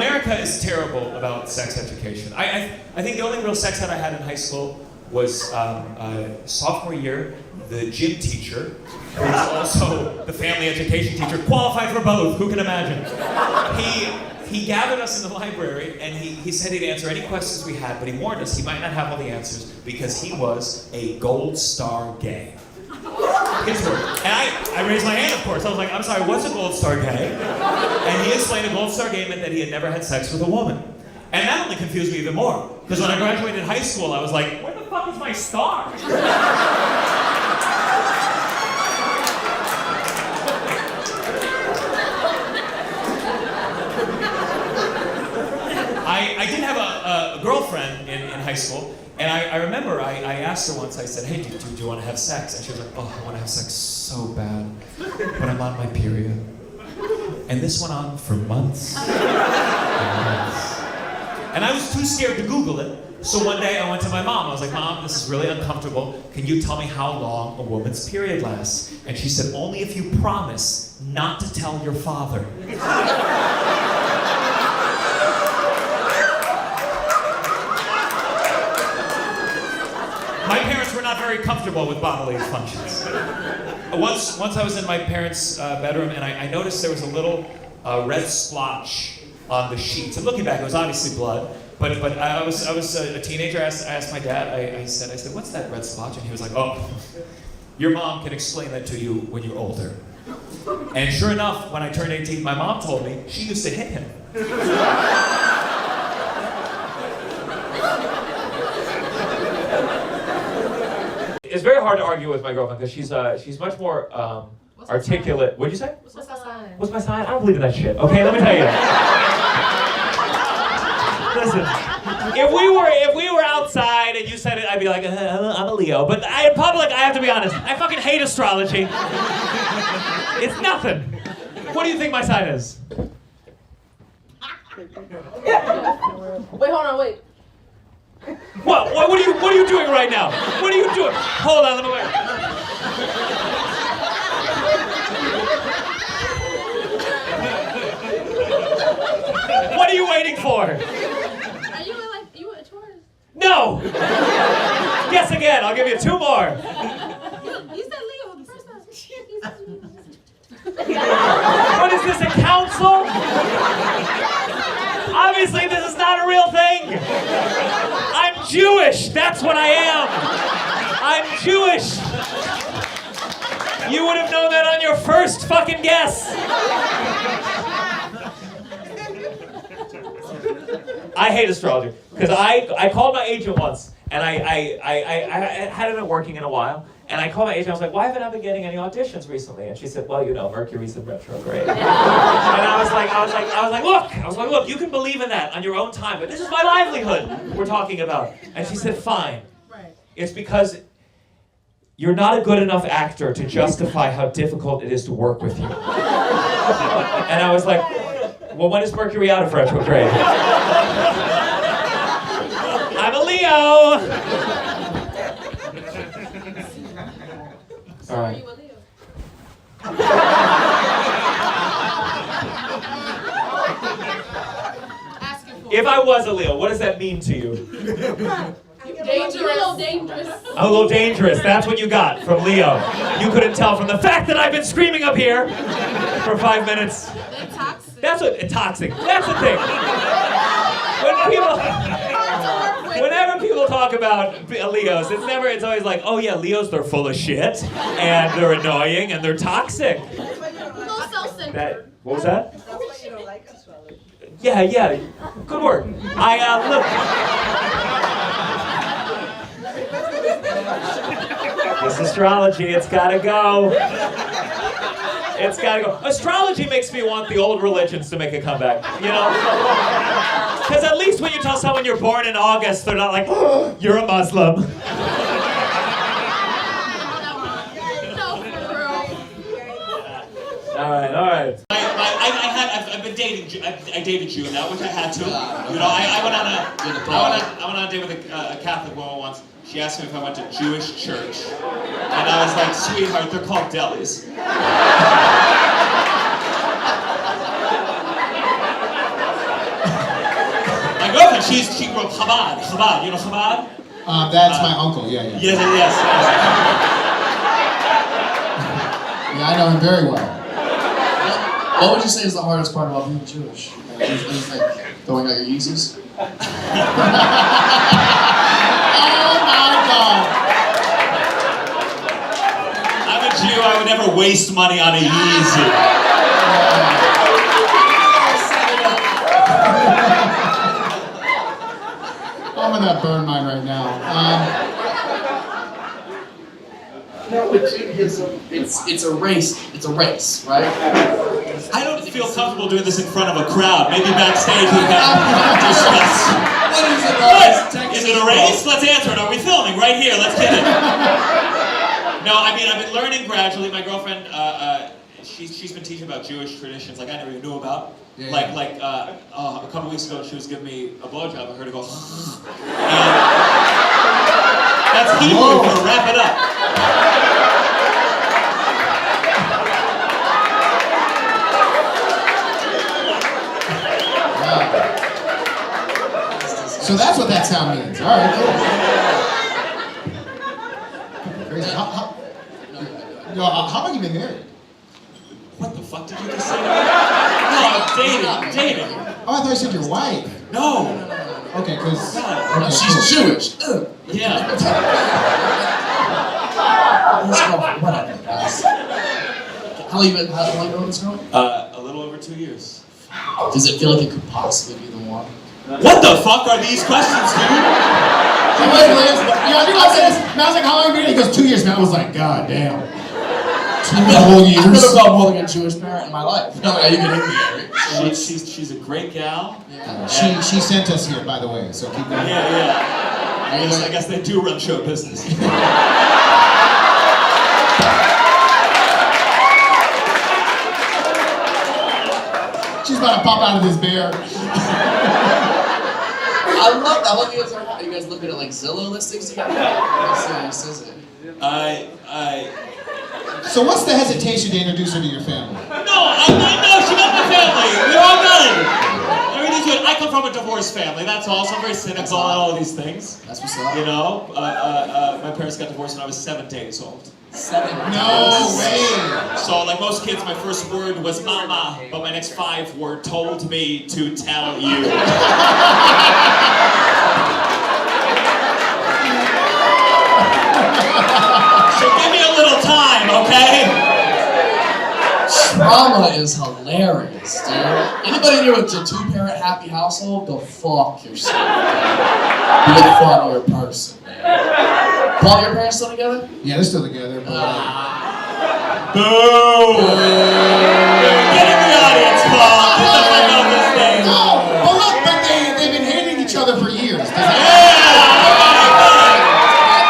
America is terrible about sex education. I think the only real sex ed I had in high school was sophomore year. The gym teacher, who was also the family education teacher, qualified for both. Who can imagine? He gathered us in the library, and he said he'd answer any questions we had, but he warned us he might not have all the answers because he was a gold star gay. His word. And I raised my hand, of course. I was like, I'm sorry, what's a gold star gay? And he explained a gold star gay meant that he had never had sex with a woman. And that only confused me even more. Because when I graduated high school, I was like, where the fuck is my star? I did have a girlfriend in high school, and I remember I asked her once, I said, hey, do you want to have sex? And she was like, oh, I want to have sex so bad, but I'm on my period. And this went on for months and months. And I was too scared to Google it, so one day I went to my mom. I was like, Mom, this is really uncomfortable. Can you tell me how long a woman's period lasts? And she said, only if you promise not to tell your father. My parents were not very comfortable with bodily functions. Once I was in my parents' bedroom, and I noticed there was a little red splotch on the sheets. And looking back, it was obviously blood. But I was a teenager. I asked my dad. I said, what's that red splotch? And he was like, oh, your mom can explain that to you when you're older. And sure enough, when I turned 18, my mom told me she used to hit him. It's very hard to argue with my girlfriend because she's much more articulate. What'd you say? What's my sign? What's my sign? I don't believe in that shit. Okay, let me tell you. Listen, if we were outside and you said it, I'd be like, I'm a Leo. But in public, I have to be honest. I fucking hate astrology. It's nothing. What do you think my sign is? Wait, hold on, wait. What are you doing right now? What are you doing? Hold on, let me wait. What are you waiting for? Are you a Taurus? No! Yes again, I'll give you 2 more. You said Leo the first time. What is this, a council? Obviously this is not a real thing. I'm Jewish, that's what I am. I'm Jewish. You would have known that on your first fucking guess. I hate astrology because I called my agent once and I hadn't been working in a while, and I called my agent. I was like, why haven't I been getting any auditions recently? And she said, well, you know, Mercury's in retrograde. And I was like, look, you can believe in that on your own time, but this is my livelihood we're talking about. And she said, fine. Right. It's because you're not a good enough actor to justify how difficult it is to work with you. And I was like, well, when is Mercury out of retrograde? I'm a Leo! So All are right. you a Leo? Asking for If I was a Leo, what does that mean to you? dangerous. You're a little dangerous. I'm a little dangerous. That's what you got from Leo. You couldn't tell from the fact that I've been screaming up here for 5 minutes. They're toxic. That's what toxic. That's the thing. Whenever people talk about Leos, it's always like, oh yeah, Leos, they're full of shit, and they're annoying, and they're toxic. A little self-centered. What was that? That's why you don't like astrology. Yeah, good work. Look. This astrology, it's gotta go. It's gotta go. Astrology makes me want the old religions to make a comeback, you know? Because at least when you tell someone you're born in August, they're not like, oh, you're a Muslim. No, for real. All right. I've been dating. I dated June now, which I had to. You know, I went on a date with a Catholic woman once. She asked me if I went to Jewish church, and I was like, sweetheart, they're called delis. My girlfriend, she grew up Chabad. You know Chabad? That's my uncle, yeah. Yes. Yeah, I know him very well. What would you say is the hardest part about being Jewish? Things like throwing out your Yeezys? Oh my God! I'm a Jew, I would never waste money on a Yeezy. I'm gonna burn mine right now. No, it's a race. It's a race, right? I don't feel comfortable doing this in front of a crowd. Maybe backstage we can discuss. What is it? What? Is it a race? Let's answer it. Are we filming? Right here. Let's get it. No, I mean, I've been learning gradually. My girlfriend, she's been teaching about Jewish traditions like I never even knew about. Yeah. Like a couple weeks ago, she was giving me a blowjob. I heard her go, and that's Hebrew for wrap it up. So that's what that sound means. All right, cool. Crazy. How long have you been married? What the fuck did you just say? No, dating. Oh, I thought you said your wife. No. Okay, because She's Jewish. Yeah. Whatever, guys. How long you know this girl? A little over 2 years. Does it feel like it could possibly be the one? What the fuck are these questions, dude? I was like, how long have you been? He goes, 2 years. Man, I was like, God damn. 2 whole years. I've never felt more like a Jewish parent in my life. No, you can ignorant. She's a great gal. Yeah. She sent us here, by the way, so keep going. Yeah. I guess they do run show business. She's about to pop out of this bear. I love you guys are. You guys looking at like Zillow listings together? Says it. So what's the hesitation to introduce her to your family? No, she got my family. We're all good. Everything's good. I come from a divorced family, that's all. So I'm very cynical on all of these things. That's what's up. You know, my parents got divorced when I was 7 days old. 7 No way. So, like most kids, my first word was mama, but my next 5 were told me to tell you. So give me a little time, okay? Trauma is hilarious, dude. Anybody here with a 2-parent happy household, go fuck yourself. Be a funnier person, man. Paul, your parents still together? Yeah, they're still together. But, Boo! Get in the audience, Paul. Get the fuck out of this thing. no, but look, they've been hating each other for years.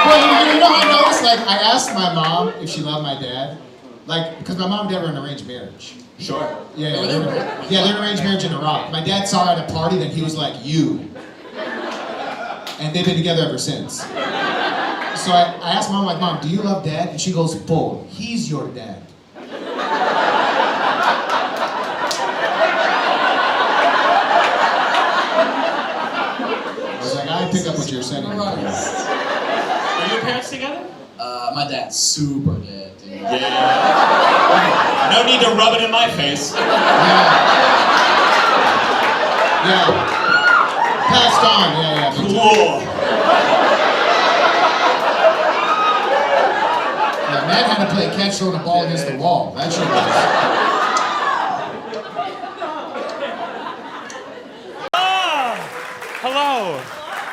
Well, you know how I noticed? Like, I asked my mom if she loved my dad. Like, because my mom and dad were in an arranged marriage. Sure. Yeah, they're in an arranged marriage in Iraq. My dad saw her at a party, then he was like, you. And they've been together ever since. So I asked Mom, like, Mom, do you love Dad? And she goes, Bull, he's your dad. I was like, I pick up what you're saying. Are your parents together? My dad's super dead, dude. Yeah. No need to rub it in my face. Yeah. Passed on, yeah. Cool. Yeah, Matt had to play catch throwing the ball against the wall. That shit was...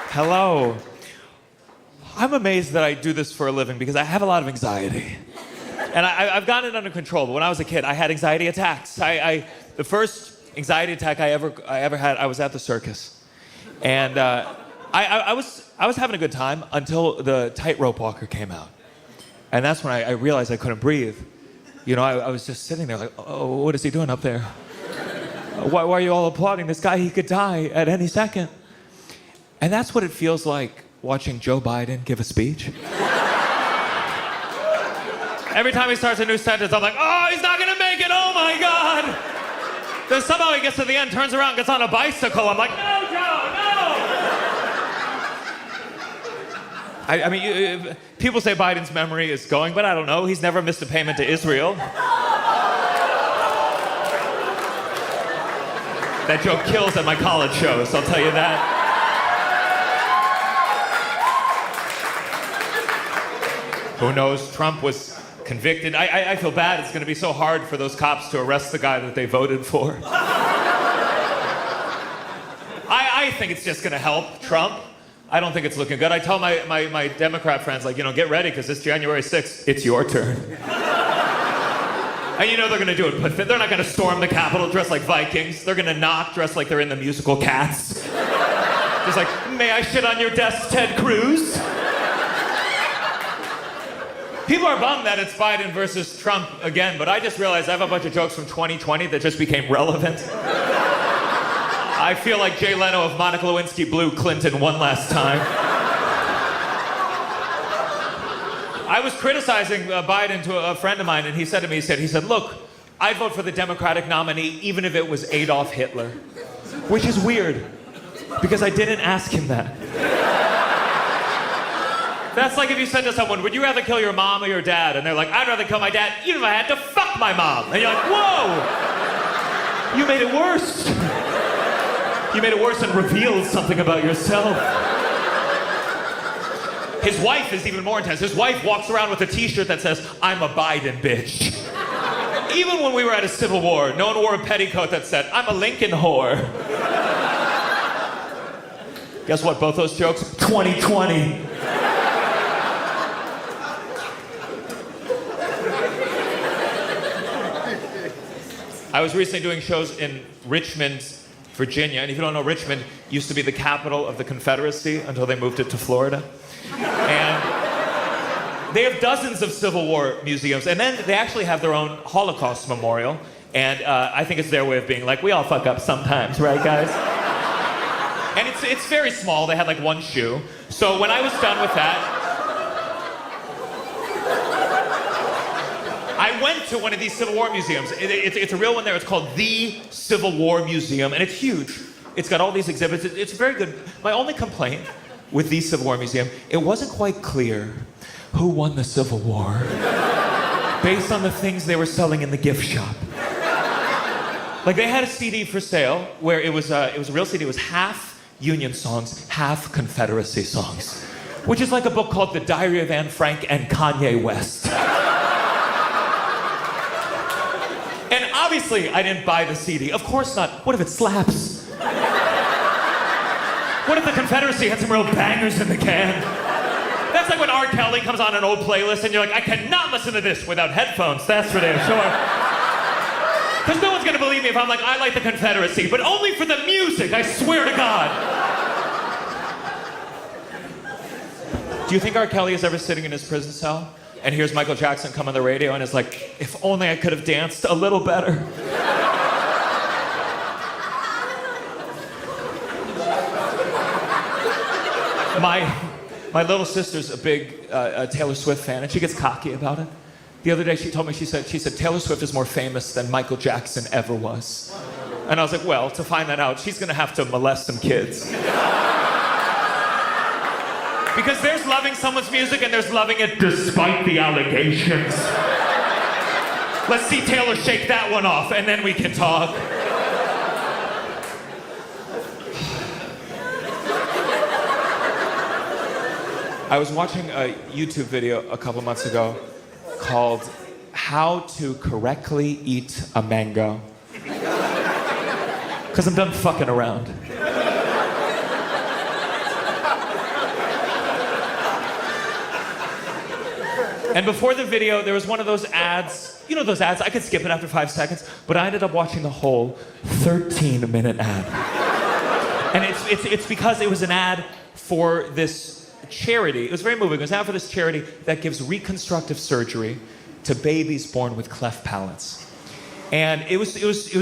Hello. I'm amazed that I do this for a living because I have a lot of anxiety. And I've gotten it under control, but when I was a kid, I had anxiety attacks. The first anxiety attack I ever had, I was at the circus. And I was having a good time until the tightrope walker came out. And that's when I realized I couldn't breathe. You know, I was just sitting there like, oh, what is he doing up there? Why are you all applauding this guy? He could die at any second. And that's what it feels like watching Joe Biden give a speech. Every time he starts a new sentence, I'm like, oh, he's not gonna make it, oh my God. Then somehow he gets to the end, turns around, gets on a bicycle. I'm like, no, Joe, no. I mean, people say Biden's memory is going, but I don't know. He's never missed a payment to Israel. That joke kills at my college shows, I'll tell you that. Who knows? Trump was convicted. I feel bad. It's going to be so hard for those cops to arrest the guy that they voted for. I think it's just going to help Trump. I don't think it's looking good. I tell my Democrat friends, like, get ready, because this January 6th, it's your turn. And they're going to do it, but they're not going to storm the Capitol dressed like Vikings. They're going to knock dressed like they're in the musical Cats. Just like, may I shit on your desk, Ted Cruz? People are bummed that it's Biden versus Trump again, but I just realized I have a bunch of jokes from 2020 that just became relevant. I feel like Jay Leno if Monica Lewinsky blew Clinton one last time. I was criticizing Biden to a friend of mine, and he said to me, he said, look, I'd vote for the Democratic nominee even if it was Adolf Hitler. Which is weird, because I didn't ask him that. That's like if you said to someone, would you rather kill your mom or your dad? And they're like, I'd rather kill my dad even if I had to fuck my mom. And you're like, whoa! You made it worse. You made it worse and revealed something about yourself. His wife is even more intense. His wife walks around with a t-shirt that says, I'm a Biden bitch. Even when we were at a civil war, no one wore a petticoat that said, I'm a Lincoln whore. Guess what, both those jokes? 2020. I was recently doing shows in Richmond, Virginia, and if you don't know, Richmond used to be the capital of the Confederacy until they moved it to Florida. And they have dozens of Civil War museums, and then they actually have their own Holocaust memorial, and I think it's their way of being like, we all fuck up sometimes, right, guys? And it's very small. They had like one shoe. So when I was done with that, I went to one of these Civil War museums. It's a real one there. It's called the Civil War Museum, and it's huge. It's got all these exhibits. It's very good. My only complaint with the Civil War Museum, it wasn't quite clear who won the Civil War based on the things they were selling in the gift shop. Like they had a CD for sale where it was a real CD. It was half Union songs, half Confederacy songs, which is like a book called The Diary of Anne Frank and Kanye West. And obviously, I didn't buy the CD. Of course not. What if it slaps? What if the Confederacy had some real bangers in the can? That's like when R. Kelly comes on an old playlist and you're like, I cannot listen to this without headphones, that's for damn sure. Because no one's gonna believe me if I'm like, I like the Confederacy, but only for the music, I swear to God. Do you think R. Kelly is ever sitting in his prison cell and hears Michael Jackson come on the radio and is like, if only I could have danced a little better? My little sister's a big Taylor Swift fan, and she gets cocky about it. The other day she told me, she said, Taylor Swift is more famous than Michael Jackson ever was. And I was like, well, to find that out, she's gonna have to molest some kids. Because there's loving someone's music and there's loving it despite the allegations. Let's see Taylor shake that one off and then we can talk. I was watching a YouTube video a couple months ago called How to Correctly Eat a Mango. Because I'm done fucking around. And before the video, there was one of those ads. You know those ads? I could skip it after 5 seconds, but I ended up watching the whole 13-minute ad. And it's because it was an ad for this charity. It was very moving. It was an ad for this charity that gives reconstructive surgery to babies born with cleft palates. And it was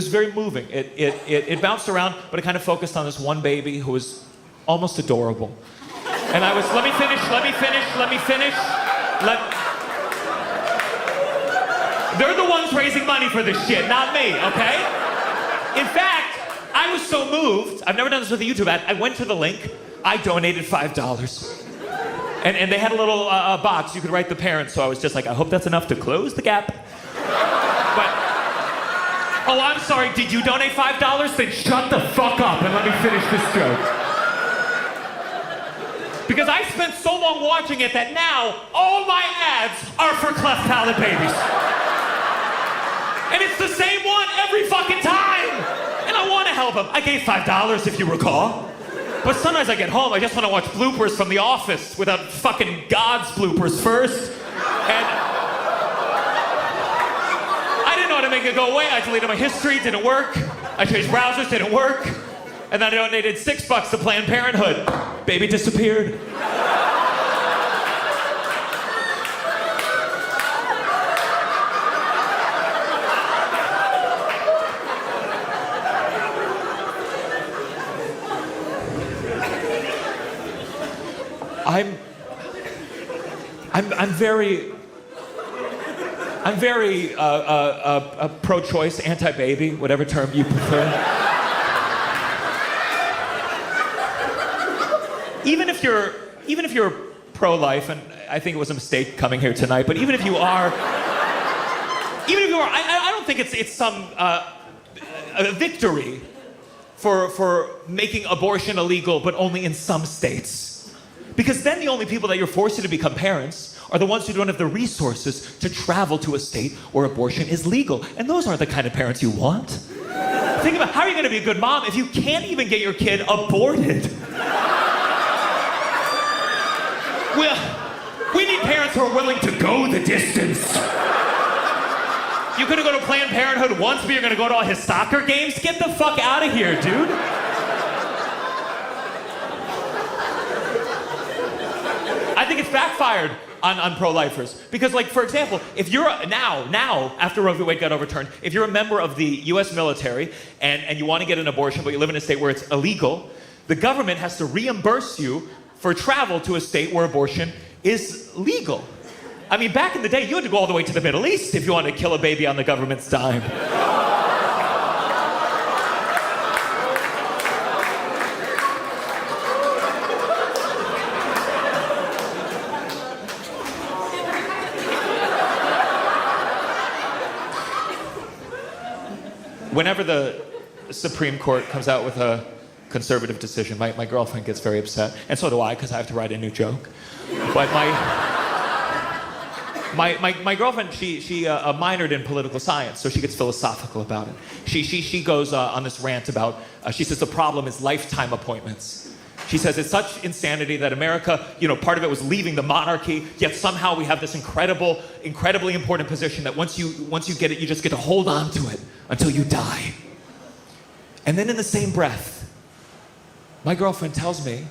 very moving. It bounced around, but it kind of focused on this one baby who was almost adorable. And I was, let me finish. They're the ones raising money for this shit, not me, okay? In fact, I was so moved, I've never done this with a YouTube ad, I went to the link, I donated $5. And they had a little box you could write the parents, so I was just like, I hope that's enough to close the gap. But, oh, I'm sorry, did you donate $5? Then shut the fuck up and let me finish this joke. Because I spent so long watching it that now all my ads are for cleft palate babies. And it's the same one every fucking time. And I want to help them. I gave $5 if you recall. But sometimes I get home, I just want to watch bloopers from The Office without fucking God's bloopers first. And I didn't know how to make it go away. I deleted my history, didn't work. I changed browsers, didn't work. And then I donated $6 to Planned Parenthood. Baby disappeared. I'm very pro-choice, anti-baby, whatever term you prefer. Even if you're pro-life, and I think it was a mistake coming here tonight, but even if you are, I don't think it's some a victory for making abortion illegal, but only in some states. Because then the only people that you're forcing to become parents are the ones who don't have the resources to travel to a state where abortion is legal. And those aren't the kind of parents you want. Think about how are you going to be a good mom if you can't even get your kid aborted? Well, we need parents who are willing to go the distance. You're going to go to Planned Parenthood once, but you're going to go to all his soccer games? Get the fuck out of here, dude. I think it's backfired on pro-lifers. Because, like, for example, if you're now, after Roe v. Wade got overturned, if you're a member of the U.S. military and you want to get an abortion, but you live in a state where it's illegal, the government has to reimburse you for travel to a state where abortion is legal. I mean, back in the day, you had to go all the way to the Middle East if you wanted to kill a baby on the government's dime. Whenever the Supreme Court comes out with a conservative decision, my girlfriend gets very upset, and so do I, because I have to write a new joke. But my girlfriend, she minored in political science, so she gets philosophical about it. She goes on this rant about, she says the problem is lifetime appointments. She says it's such insanity that America, part of it was leaving the monarchy, yet somehow we have this incredibly important position that once you get it, you just get to hold on to it until you die. And then in the same breath, my girlfriend tells me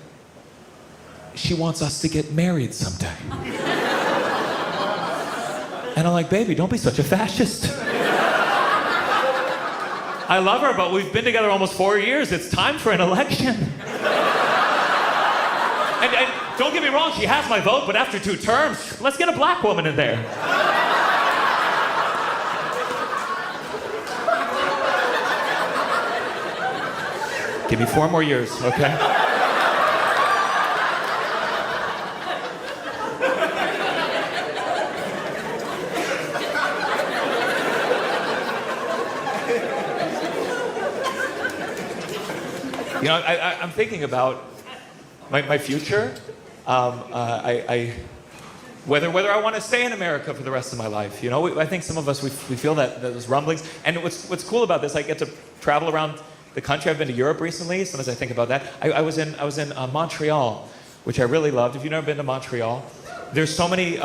she wants us to get married someday. And I'm like, baby, don't be such a fascist. I love her, but we've been together almost 4 years. It's time for an election. And don't get me wrong, she has my vote, but after 2 terms, let's get a black woman in there. Give me 4 more years, okay? I'm thinking about my future. Whether I want to stay in America for the rest of my life. I think some of us, we feel that those rumblings. And what's cool about this, I get to travel around the country. I've been to Europe recently. Sometimes I think about that. I was in Montreal, which I really loved. If you've never been to Montreal, there's so many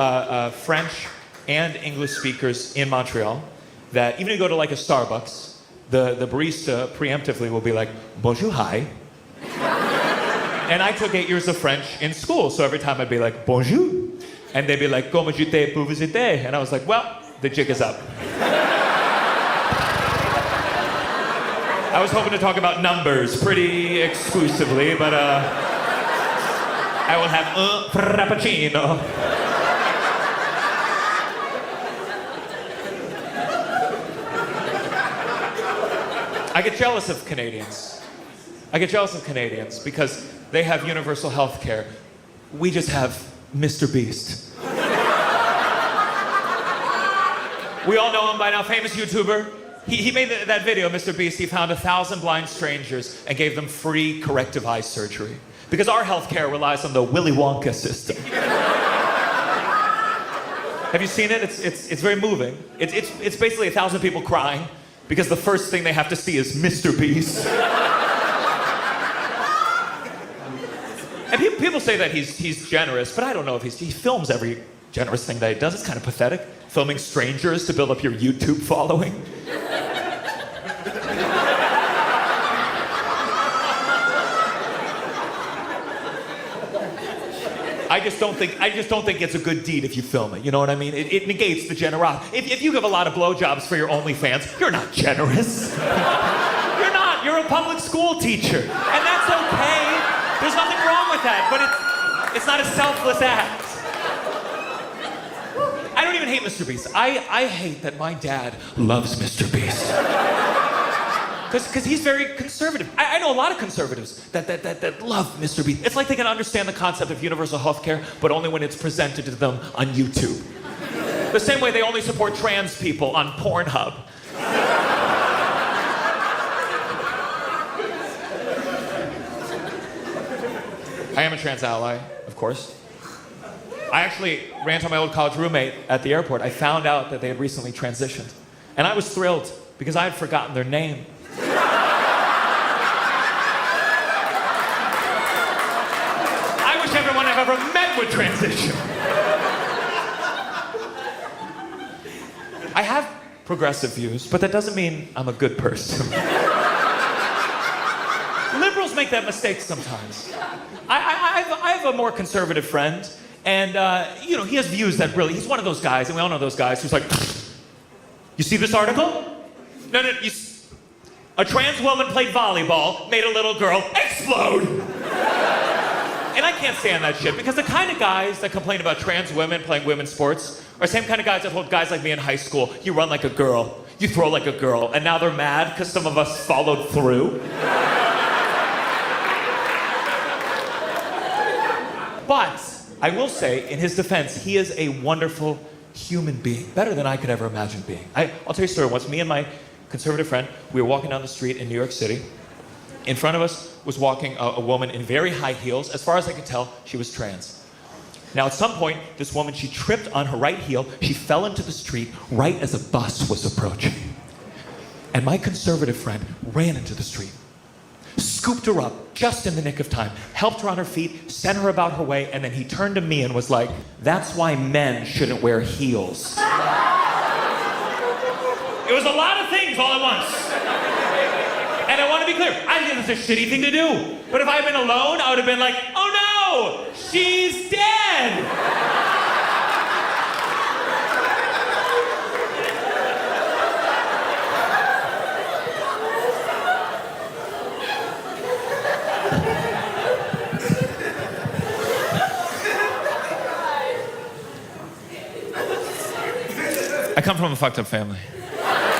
French and English speakers in Montreal that even if you go to like a Starbucks, the barista preemptively will be like, bonjour, hi. And I took 8 years of French in school, so every time I'd be like, bonjour. And they'd be like, comment j'étais pour vous aider? And I was like, well, the jig is up. I was hoping to talk about numbers pretty exclusively, but I will have un frappuccino. I get jealous of Canadians. I get jealous of Canadians because they have universal health care. We just have Mr. Beast. We all know him by now, famous YouTuber. He made that video, Mr. Beast. He found 1,000 blind strangers and gave them free corrective eye surgery. Because our healthcare relies on the Willy Wonka system. Have you seen it? It's very moving. It's basically 1,000 people crying because the first thing they have to see is Mr. Beast. And people say that he's generous, but I don't know if he films every generous thing that he does. It's kind of pathetic, filming strangers to build up your YouTube following. I just don't think it's a good deed if you film it. You know what I mean? It negates the generosity. If you give a lot of blowjobs for your OnlyFans, you're not generous. You're not. You're a public school teacher, and that's okay. There's nothing wrong with that, but it's not a selfless act. I don't even hate Mr. Beast. I hate that my dad loves Mr. Beast. Because he's very conservative. I know a lot of conservatives that love Mr. Beast. It's like they can understand the concept of universal health care, but only when it's presented to them on YouTube. The same way they only support trans people on Pornhub. I am a trans ally, of course. I actually ran into my old college roommate at the airport. I found out that they had recently transitioned. And I was thrilled because I had forgotten their name. I wish everyone I've ever met would transition. I have progressive views, but that doesn't mean I'm a good person. Liberals make that mistake sometimes. I have a more conservative friend, and he has views that really, he's one of those guys, and we all know those guys, who's like, you see this article? No, a trans woman played volleyball, made a little girl explode. And I can't stand that shit, because the kind of guys that complain about trans women playing women's sports are the same kind of guys that told guys like me in high school, you run like a girl, you throw like a girl, and now they're mad because some of us followed through. But I will say, in his defense, he is a wonderful human being, better than I could ever imagine being. I'll tell you a story. Once, me and my conservative friend, we were walking down the street in New York City. In front of us was walking a woman in very high heels. As far as I could tell, she was trans. Now, at some point, this woman, she tripped on her right heel. She fell into the street right as a bus was approaching. And my conservative friend ran into the street, scooped her up just in the nick of time, helped her on her feet, sent her about her way, and then he turned to me and was like, that's why men shouldn't wear heels. It was a lot of things all at once. And I want to be clear, I think it's a shitty thing to do. But if I had been alone, I would have been like, oh no, she's dead. I come from a fucked up family.